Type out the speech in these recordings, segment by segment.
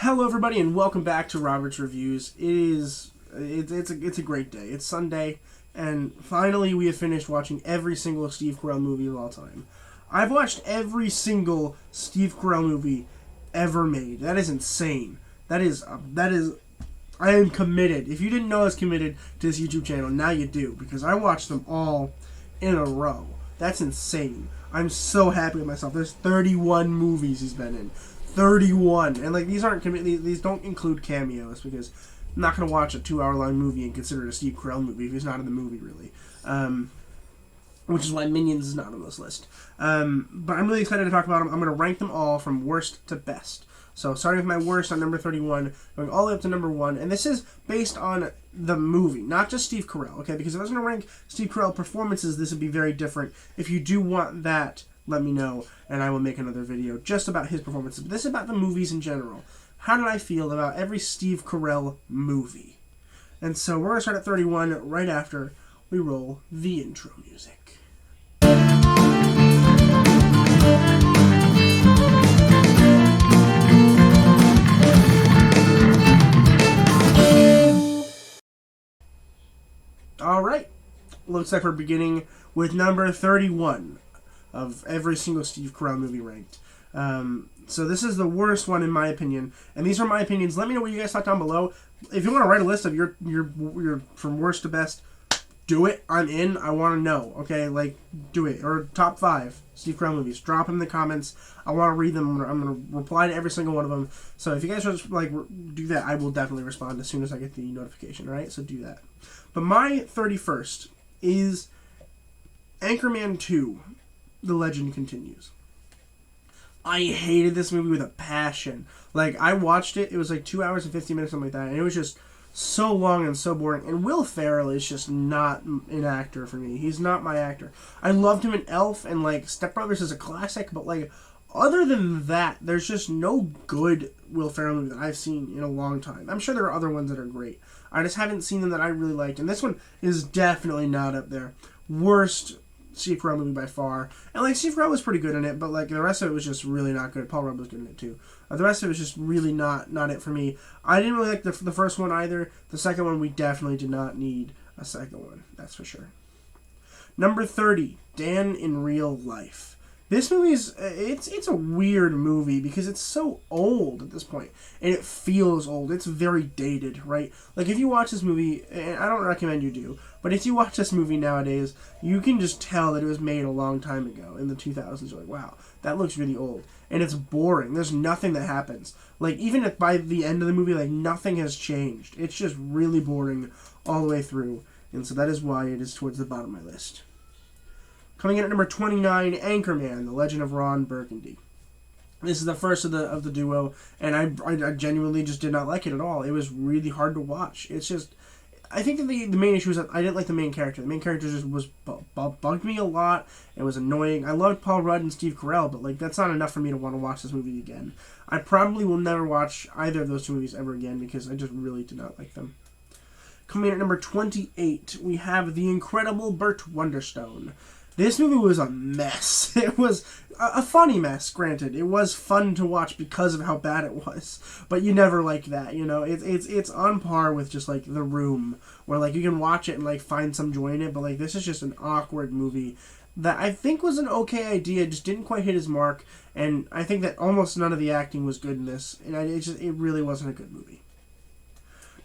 Hello everybody and welcome back to Robert's Reviews. It's a great day. It's Sunday and finally we have finished watching every single Steve Carell movie of all time. I've watched every single Steve Carell movie ever made. That is insane. That is I am committed. If you didn't know I was committed to this YouTube channel, now you do, because I watched them all in a row. That's insane. I'm so happy with myself. There's 31 movies he's been in. 31, and like these don't include cameos, because I'm not gonna watch a 2-hour-long movie and consider it a Steve Carell movie if he's not in the movie really, which is why Minions is not on this list. But I'm really excited to talk about them. I'm gonna rank them all from worst to best. So starting with my worst on number 31, going all the way up to number 1, and this is based on the movie, not just Steve Carell. Okay, because if I was gonna rank Steve Carell performances, this would be very different. If you do want that, let me know, and I will make another video just about his performances. But this is about the movies in general. How did I feel about every Steve Carell movie? And so we're going to start at 31 right after we roll the intro music. Alright, looks like we're beginning with number 31. Of every single Steve Carell movie ranked. So this is the worst one in my opinion, and these are my opinions. Let me know what you guys thought down below. If you want to write a list of your from worst to best, do it. I'm in. I want to know. Okay, like do it, or top 5 Steve Carell movies. Drop them in the comments. I want to read them. I'm gonna reply to every single one of them. So if you guys just like do that, I will definitely respond as soon as I get the notification. All right, so do that. But my 31st is Anchorman 2. The Legend Continues. I hated this movie with a passion. Like, I watched it, it was like 2 hours and 50 minutes, something like that, and it was just so long and so boring. And Will Ferrell is just not an actor for me. He's not my actor. I loved him in Elf, and like Step Brothers is a classic, but like other than that, there's just no good Will Ferrell movie that I've seen in a long time. I'm sure there are other ones that are great. I just haven't seen them that I really liked, and this one is definitely not up there. Worst Steve Carell movie by far. And like Steve Carell was pretty good in it, but like the rest of it was just really not good. Paul Rudd was good in it too. The rest of it was just really not it for me. I didn't really like the first one either. The second one, we definitely did not need a second one. That's for sure. Number 30, Dan in Real Life. This movie is, it's a weird movie because it's so old at this point, and it feels old. It's very dated, right? Like, if you watch this movie, and I don't recommend you do, but if you watch this movie nowadays, you can just tell that it was made a long time ago, in the 2000s. You're like, wow, that looks really old. And it's boring. There's nothing that happens. Like, even if by the end of the movie, like, nothing has changed. It's just really boring all the way through, and so that is why it is towards the bottom of my list. Coming in at number 29, Anchorman, The Legend of Ron Burgundy. This is the first of the duo, and I genuinely just did not like it at all. It was really hard to watch. It's just, I think that the main issue is that I didn't like the main character. The main character just bugged me a lot. It was annoying. I loved Paul Rudd and Steve Carell, but like that's not enough for me to want to watch this movie again. I probably will never watch either of those two movies ever again because I just really did not like them. Coming in at number 28, we have the incredible Burt Wonderstone. This movie was a mess. It was a funny mess, granted. It was fun to watch because of how bad it was. But you never like that, you know? It's on par with just, like, The Room, where, like, you can watch it and, like, find some joy in it. But, like, this is just an awkward movie that I think was an okay idea, just didn't quite hit his mark. And I think that almost none of the acting was good in this. And it really wasn't a good movie.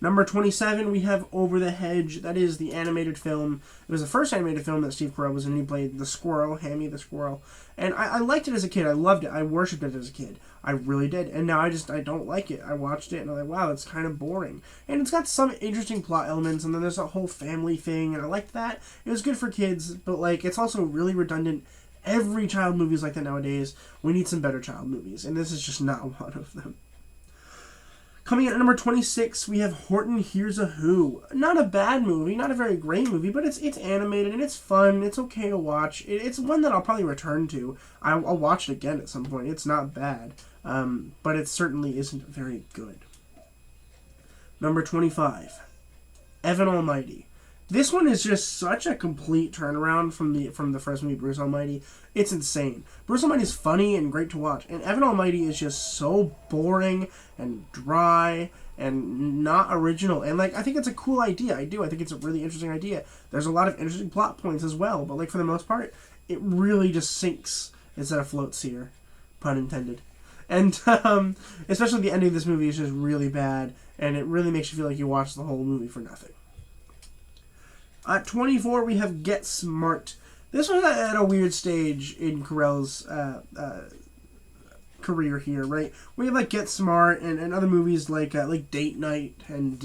Number 27, we have Over the Hedge. That is the animated film. It was the first animated film that Steve Carell was in. He played the squirrel, Hammy the squirrel. And I liked it as a kid. I loved it. I worshipped it as a kid. I really did. And now I don't like it. I watched it and I'm like, wow, it's kind of boring. And it's got some interesting plot elements, and then there's a whole family thing, and I liked that. It was good for kids, but like it's also really redundant. Every child movie is like that nowadays. We need some better child movies, and this is just not one of them. Coming in at number 26, we have Horton Hears a Who. Not a bad movie, not a very great movie, but it's animated and it's fun. It's okay to watch. It's one that I'll probably return to. I'll watch it again at some point. It's not bad, but it certainly isn't very good. Number 25, Evan Almighty. This one is just such a complete turnaround from the first movie, Bruce Almighty. It's insane. Bruce Almighty is funny and great to watch, and Evan Almighty is just so boring and dry and not original. And like, I think it's a cool idea. I do. I think it's a really interesting idea. There's a lot of interesting plot points as well, but like for the most part, it really just sinks instead of floats here, pun intended. And especially the ending of this movie is just really bad, and it really makes you feel like you watched the whole movie for nothing. At 24, we have Get Smart. This was at a weird stage in Carell's career here, right? We have like Get Smart and other movies like Date Night and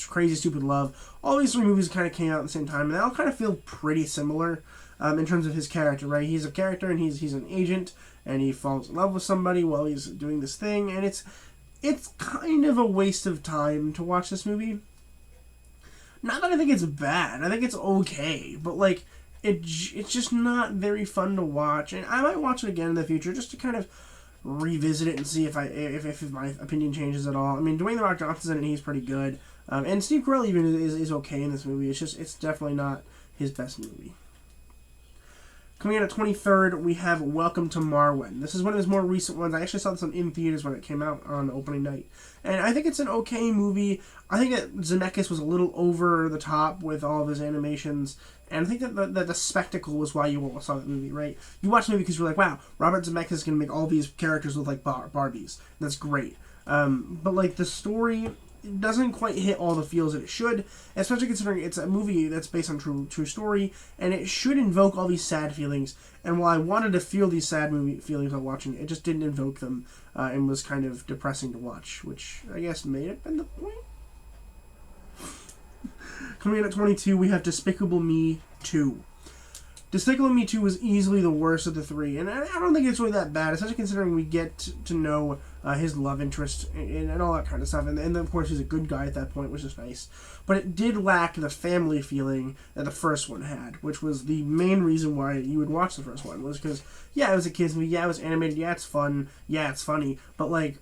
Crazy Stupid Love. All these three movies kind of came out at the same time, and they all kind of feel pretty similar in terms of his character, right? He's a character, and he's an agent, and he falls in love with somebody while he's doing this thing, and it's kind of a waste of time to watch this movie. Not that I think it's bad. I think it's okay. But, like, it's just not very fun to watch. And I might watch it again in the future just to kind of revisit it and see if my opinion changes at all. I mean, Dwayne "The Rock" Johnson's in it, and he's pretty good. And Steve Carell even is okay in this movie. It's definitely not his best movie. Coming in at 23rd, we have Welcome to Marwen. This is one of his more recent ones. I actually saw this in theaters when it came out on opening night. And I think it's an okay movie. I think that Zemeckis was a little over the top with all of his animations. And I think that the spectacle was why you saw that movie, right? You watch the movie because you're like, wow, Robert Zemeckis is going to make all these characters look like Barbies. That's great. But, like, the story doesn't quite hit all the feels that it should, especially considering it's a movie that's based on true story, and it should invoke all these sad feelings. And while I wanted to feel these sad movie feelings while watching it, it just didn't invoke them, and was kind of depressing to watch, which I guess may have been the point. Coming in at 22, we have Despicable Me 2. Despicable Me 2 was easily the worst of the three, and I don't think it's really that bad, especially considering we get to know his love interest and all that kind of stuff, and of course he's a good guy at that point, which is nice. But it did lack the family feeling that the first one had, which was the main reason why you would watch the first one, was because, yeah, it was a kid's movie, yeah, it was animated, yeah, it's fun, yeah, it's funny, but, like,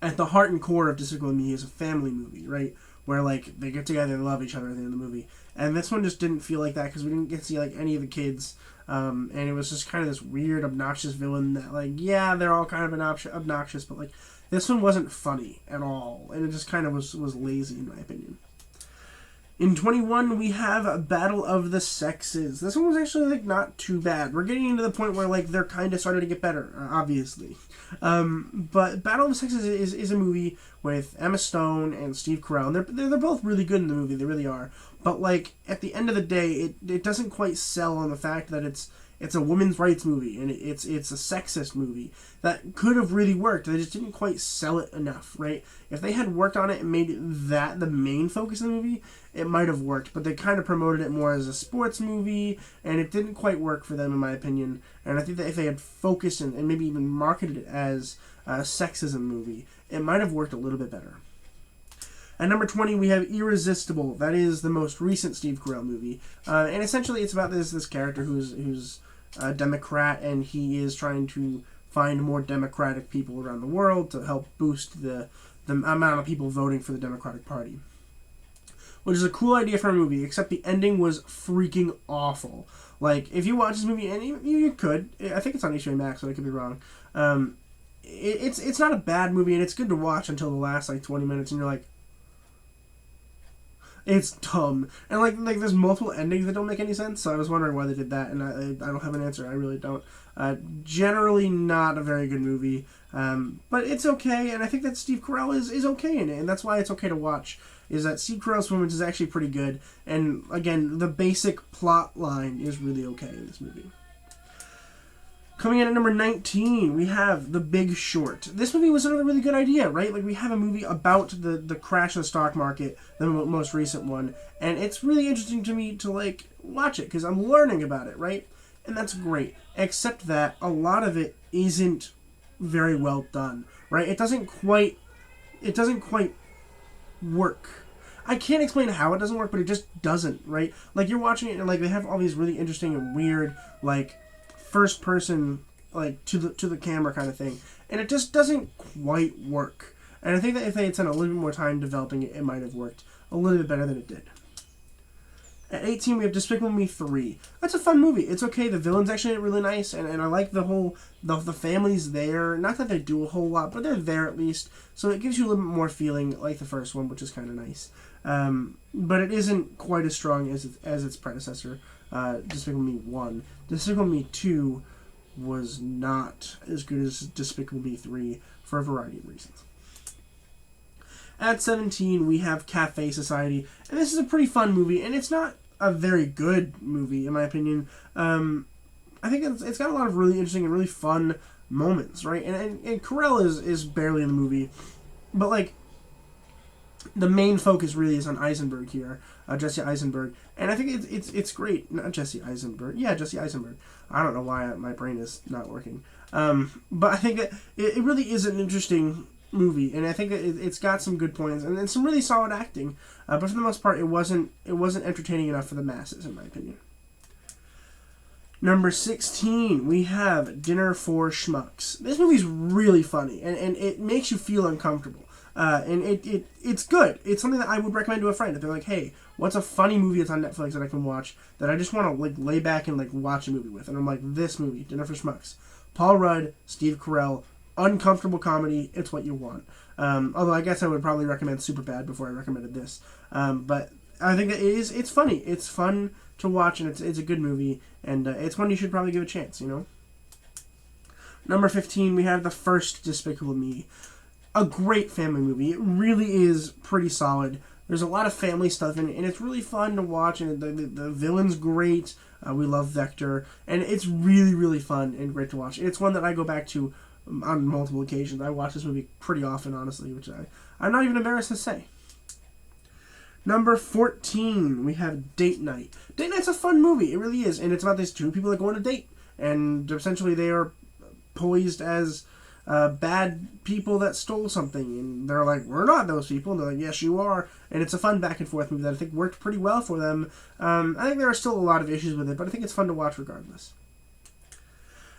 at the heart and core of Despicable Me is a family movie, right? Where, like, they get together and love each other at the end of the movie. And this one just didn't feel like that because we didn't get to see, like, any of the kids. And it was just kind of this weird, obnoxious villain that, like, yeah, they're all kind of obnoxious, but, like, this one wasn't funny at all. And it just kind of was lazy, in my opinion. In 21, we have Battle of the Sexes. This one was actually, like, not too bad. We're getting into the point where, like, they're kind of starting to get better, obviously. But Battle of the Sexes is a movie with Emma Stone and Steve Carell. And they're both really good in the movie. They really are. But, like, at the end of the day, it doesn't quite sell on the fact that it's a women's rights movie, and it's a sexist movie. That could have really worked. They just didn't quite sell it enough, right? If they had worked on it and made that the main focus of the movie, it might have worked. But they kind of promoted it more as a sports movie, and it didn't quite work for them, in my opinion. And I think that if they had focused and maybe even marketed it as a sexism movie, it might have worked a little bit better. At number 20, we have Irresistible. That is the most recent Steve Carell movie. And essentially it's about this character who's a Democrat, and he is trying to find more Democratic people around the world to help boost the amount of people voting for the Democratic Party. Which is a cool idea for a movie, except the ending was freaking awful. Like, if you watch this movie, and you could, I think it's on HBO Max, but I could be wrong. It's not a bad movie, and it's good to watch until the last, like, 20 minutes, and you're like, it's dumb. And, like there's multiple endings that don't make any sense, so I was wondering why they did that, and I don't have an answer. I really don't. Generally not a very good movie, but it's okay, and I think that Steve Carell is okay in it, and that's why it's okay to watch, is that Steve Carell's performance is actually pretty good, and, again, the basic plot line is really okay in this movie. Coming in at number 19, we have The Big Short. This movie was another really good idea, right? Like, we have a movie about the crash of the stock market, the most recent one, and it's really interesting to me to, like, watch it, because I'm learning about it, right? And that's great. Except that a lot of it isn't very well done, right? It doesn't quite work. I can't explain how it doesn't work, but it just doesn't, right? Like, you're watching it, and, like, they have all these really interesting and weird, like, first person, like, to the camera kind of thing, and it just doesn't quite work. And I think that if they had spent a little bit more time developing it, it might have worked a little bit better than it did. At 18, we have Despicable Me 3. That's a fun movie. It's okay. The villain's actually really nice, and I like the whole, the family's there. Not that they do a whole lot, but they're there at least. So it gives you a little bit more feeling like the first one, which is kind of nice. But it isn't quite as strong as its predecessor, Despicable Me 1. Despicable Me 2 was not as good as Despicable Me 3 for a variety of reasons. At 17, we have Cafe Society, and this is a pretty fun movie, and it's not a very good movie, in my opinion. I think it's got a lot of really interesting and really fun moments, right? And Carell is barely in the movie, but, like, the main focus really is on Eisenberg here, Jesse Eisenberg, and I think it's great. Not Jesse Eisenberg. Yeah, Jesse Eisenberg. I don't know why my brain is not working. But I think that it really is an interesting movie, and I think that it's got some good points and some really solid acting. But for the most part, it wasn't entertaining enough for the masses, in my opinion. Number 16, we have Dinner for Schmucks. This movie's really funny, and it makes you feel uncomfortable. And it's good. It's something that I would recommend to a friend. If they're like, hey, what's a funny movie that's on Netflix that I can watch that I just want to, like, lay back and, like, watch a movie with? And I'm like, this movie, Dinner for Schmucks. Paul Rudd, Steve Carell, uncomfortable comedy. It's what you want. Although I guess I would probably recommend Superbad before I recommended this. But I think it's funny. It's fun to watch, and it's a good movie, and it's one you should probably give a chance, you know? Number 15, we have the first Despicable Me. A great family movie. It really is pretty solid. There's a lot of family stuff in it, and it's really fun to watch, and the villain's great. We love Vector, and it's really, really fun and great to watch. It's one that I go back to on multiple occasions. I watch this movie pretty often, honestly, which I'm not even embarrassed to say. Number 14, we have Date Night. Date Night's a fun movie. It really is, and it's about these two people that go on a date, and essentially they are poised as bad people that stole something, and they're like, we're not those people, and they're like, yes, you are, and it's a fun back and forth movie that I think worked pretty well for them. I think there are still a lot of issues with it, but I think it's fun to watch regardless.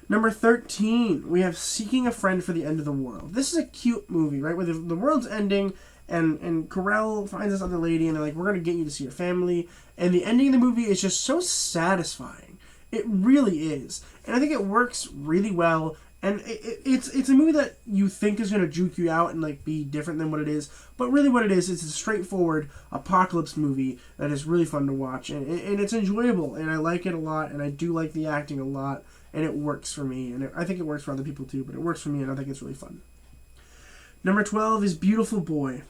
Number 13, we have Seeking a Friend for the End of the World. This is a cute movie, right, where the world's ending, and Carell finds this other lady, and they're like, we're going to get you to see your family, and the ending of the movie is just so satisfying. It really is, and I think it works really well. And it's a movie that you think is going to juke you out and, like, be different than what it is. But really what it is a straightforward apocalypse movie that is really fun to watch. And it's enjoyable. And I like it a lot. And I do like the acting a lot. And it works for me. And I think it works for other people too. But it works for me, and I think it's really fun. Number 12 is Beautiful Boy.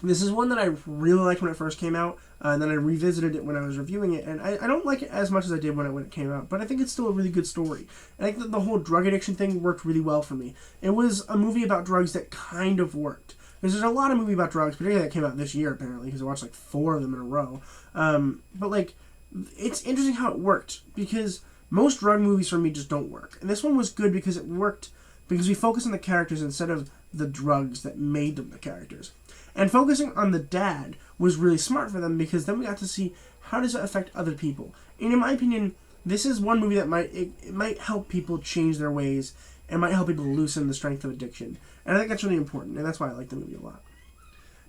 This is one that I really liked when it first came out, and then I revisited it when I was reviewing it, and I don't like it as much as I did when it came out, but I think it's still a really good story. And I think that the whole drug addiction thing worked really well for me. It was a movie about drugs that kind of worked. Because there's a lot of movies about drugs, particularly that came out this year, apparently, because I watched like 4 of them in a row. But, like, it's interesting how it worked, because most drug movies for me just don't work. And this one was good because it worked because we focus on the characters instead of the drugs that made them the characters. And focusing on the dad was really smart for them, because then we got to see how does it affect other people. And in my opinion, this is one movie that might help people change their ways and might help people loosen the strength of addiction. And I think that's really important, and that's why I like the movie a lot.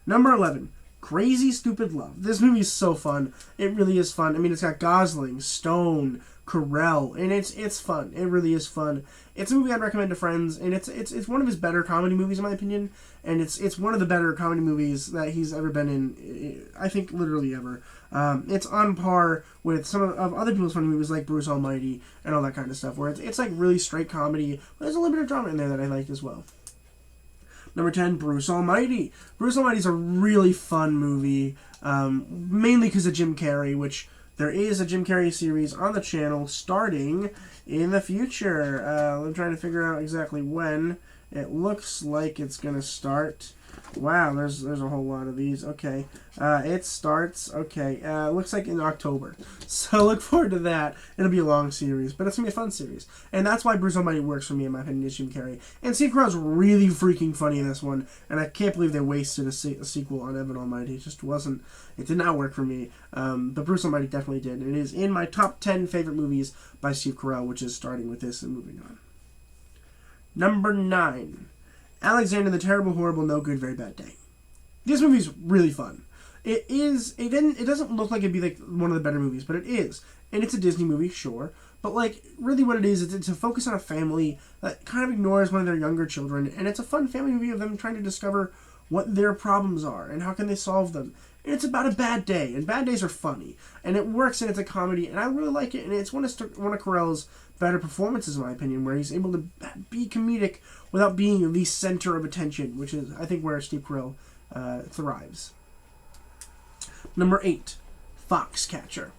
Number 11, Crazy Stupid Love. This movie is so fun. It really is fun. I mean, it's got Gosling, Stone, Carell, and it's fun. It really is fun. It's a movie I'd recommend to friends, and it's one of his better comedy movies, in my opinion, and it's one of the better comedy movies that he's ever been in, I think, literally ever. It's on par with some of other people's funny movies like Bruce Almighty and all that kind of stuff, where it's like really straight comedy, but there's a little bit of drama in there that I liked as well. Number 10, Bruce Almighty. Bruce Almighty's a really fun movie, mainly because of Jim Carrey, which there is a Jim Carrey series on the channel starting in the future. I'm trying to figure out exactly when. It looks like it's going to start. Wow, there's a whole lot of these. Okay. It starts, okay, looks like in October. So look forward to that. It'll be a long series, but it's going to be a fun series. And that's why Bruce Almighty works for me, in my opinion, is Jim Carrey. And Steve Carell's really freaking funny in this one, and I can't believe they wasted a sequel on Evan Almighty. It just wasn't, it did not work for me. But Bruce Almighty definitely did. And it is in my top 10 favorite movies by Steve Carell, which is starting with this and moving on. Number 9. Alexander the Terrible, Horrible, No Good, Very Bad Day. This movie's really fun. It doesn't look like it'd be like one of the better movies, but it is. And it's a Disney movie, sure. But like, really what it is, it's a focus on a family that kind of ignores one of their younger children. And it's a fun family movie of them trying to discover what their problems are and how can they solve them. And it's about a bad day, and bad days are funny. And it works, and it's a comedy, and I really like it. And it's one of Carell's better performances, in my opinion, where he's able to be comedic without being the center of attention, which is, I think, where Steve Carell thrives. Number 8, Foxcatcher.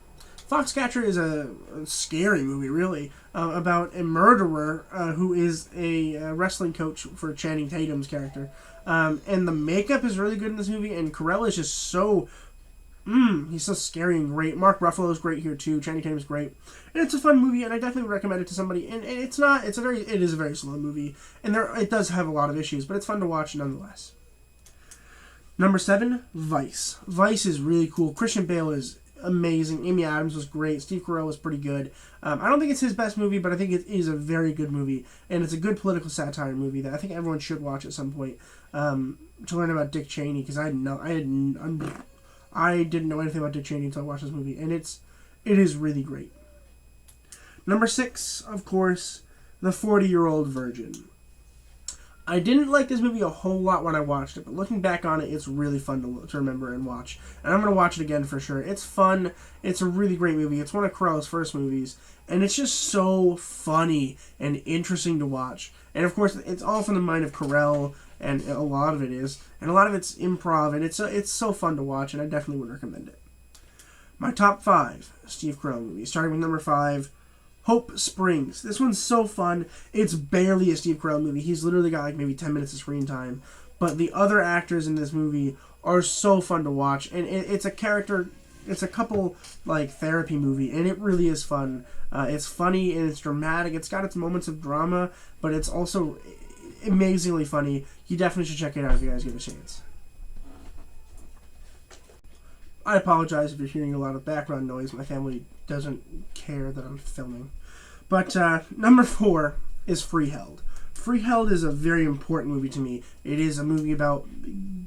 Foxcatcher is a scary movie, really, about a murderer who is a wrestling coach for Channing Tatum's character. And the makeup is really good in this movie, and Carell is just so... he's so scary and great. Mark Ruffalo is great here, too. Channing Tatum's great. And it's a fun movie, and I definitely would recommend it to somebody. And it is a very slow movie, and it does have a lot of issues, but it's fun to watch nonetheless. Number 7, Vice. Vice is really cool. Christian Bale is amazing. Amy Adams was great. Steve Carell was pretty good. I don't think it's his best movie, but I think it is a very good movie, and it's a good political satire movie that I think everyone should watch at some point to learn about Dick Cheney, because I didn't know anything about Dick Cheney until I watched this movie, and it is really great. Number 6, of course, The 40-Year-Old Virgin. I didn't like this movie a whole lot when I watched it, but looking back on it, it's really fun to remember and watch. And I'm going to watch it again for sure. It's fun. It's a really great movie. It's one of Carell's first movies, and it's just so funny and interesting to watch. And of course, it's all from the mind of Carell, and a lot of it is. And a lot of it's improv, and it's so fun to watch, and I definitely would recommend it. My top 5 Steve Carell movies, starting with number 5, Hope Springs. This one's so fun. It's barely a Steve Carell movie. He's literally got like maybe 10 minutes of screen time. But the other actors in this movie are so fun to watch. And it's a couple like therapy movie. And it really is fun. It's funny and it's dramatic. It's got its moments of drama. But it's also amazingly funny. You definitely should check it out if you guys get a chance. I apologize if you're hearing a lot of background noise. My family doesn't care that I'm filming. But number 4 is Freeheld. Freeheld is a very important movie to me. It is a movie about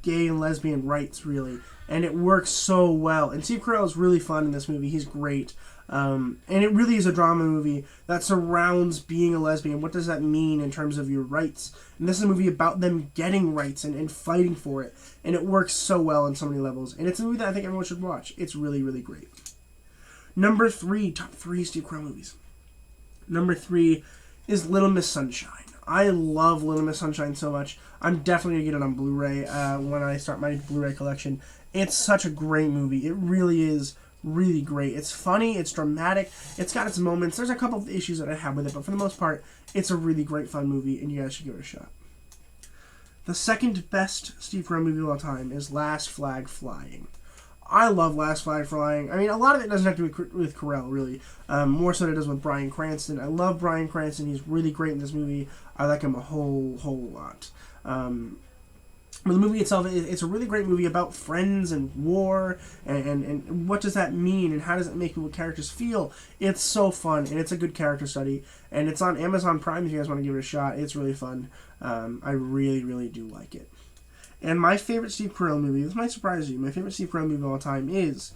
gay and lesbian rights, really. And it works so well. And Steve Carell is really fun in this movie. He's great. And it really is a drama movie that surrounds being a lesbian. What does that mean in terms of your rights? And this is a movie about them getting rights and fighting for it. And it works so well on so many levels. And it's a movie that I think everyone should watch. It's really, really great. Number 3, top 3 Steve Carell movies. Number 3 is Little Miss Sunshine. I love Little Miss Sunshine so much. I'm definitely going to get it on Blu-ray when I start my Blu-ray collection. It's such a great movie. It really is really great. It's funny. It's dramatic. It's got its moments. There's a couple of issues that I have with it, but for the most part, it's a really great fun movie, and you guys should give it a shot. The second best Steve Carell movie of all time is Last Flag Flying. I love Last Flag Flying. I mean, a lot of it doesn't have to be with Carell, really. More so than it does with Bryan Cranston. I love Bryan Cranston. He's really great in this movie. I like him a whole lot. But the movie itself, it's a really great movie about friends and war and what does that mean and how does it make people characters feel. It's so fun, and it's a good character study. And it's on Amazon Prime if you guys want to give it a shot. It's really fun. I really, really do like it. And my favorite Steve Carell movie, this might surprise you, my favorite Steve Carell movie of all time is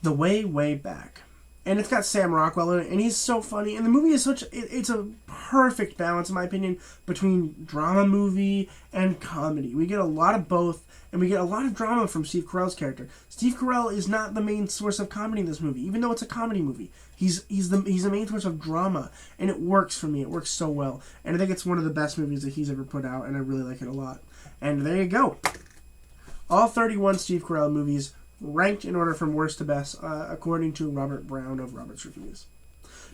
The Way, Way Back. And it's got Sam Rockwell in it, and he's so funny. And the movie is it's a perfect balance, in my opinion, between drama movie and comedy. We get a lot of both, and we get a lot of drama from Steve Carell's character. Steve Carell is not the main source of comedy in this movie, even though it's a comedy movie. He's the main source of drama, and it works for me. It works so well. And I think it's one of the best movies that he's ever put out, and I really like it a lot. And there you go. All 31 Steve Carell movies ranked in order from worst to best, according to Robert Brown of Robert's Reviews.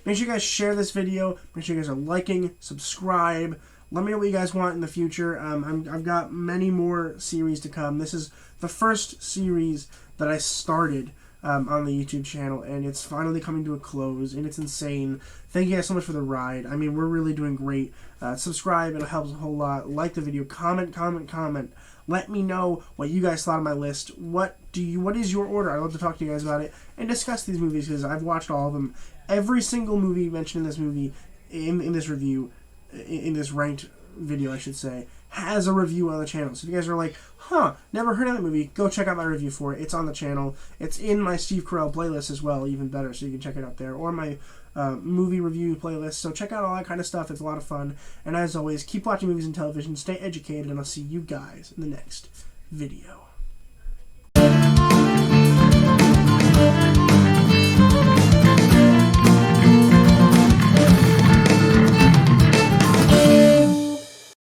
Make sure you guys share this video. Make sure you guys are liking, subscribe. Let me know what you guys want in the future. I've got many more series to come. This is the first series that I started on the YouTube channel, and it's finally coming to a close, and it's insane. Thank you guys so much for the ride. I mean, we're really doing great. Subscribe, it helps a whole lot. Like the video, comment. Let me know what you guys thought of my list. What is your order? I'd love to talk to you guys about it and discuss these movies, because I've watched all of them. Every single movie mentioned in this movie, in this review, in this ranked video, I should say, has a review on the channel. So if you guys are like, huh, never heard of that movie, go check out my review for it. It's on the channel. It's in my Steve Carell playlist as well, even better, so you can check it out there. Or my movie review playlist. So check out all that kind of stuff. It's a lot of fun. And as always, keep watching movies and television, stay educated, and I'll see you guys in the next video.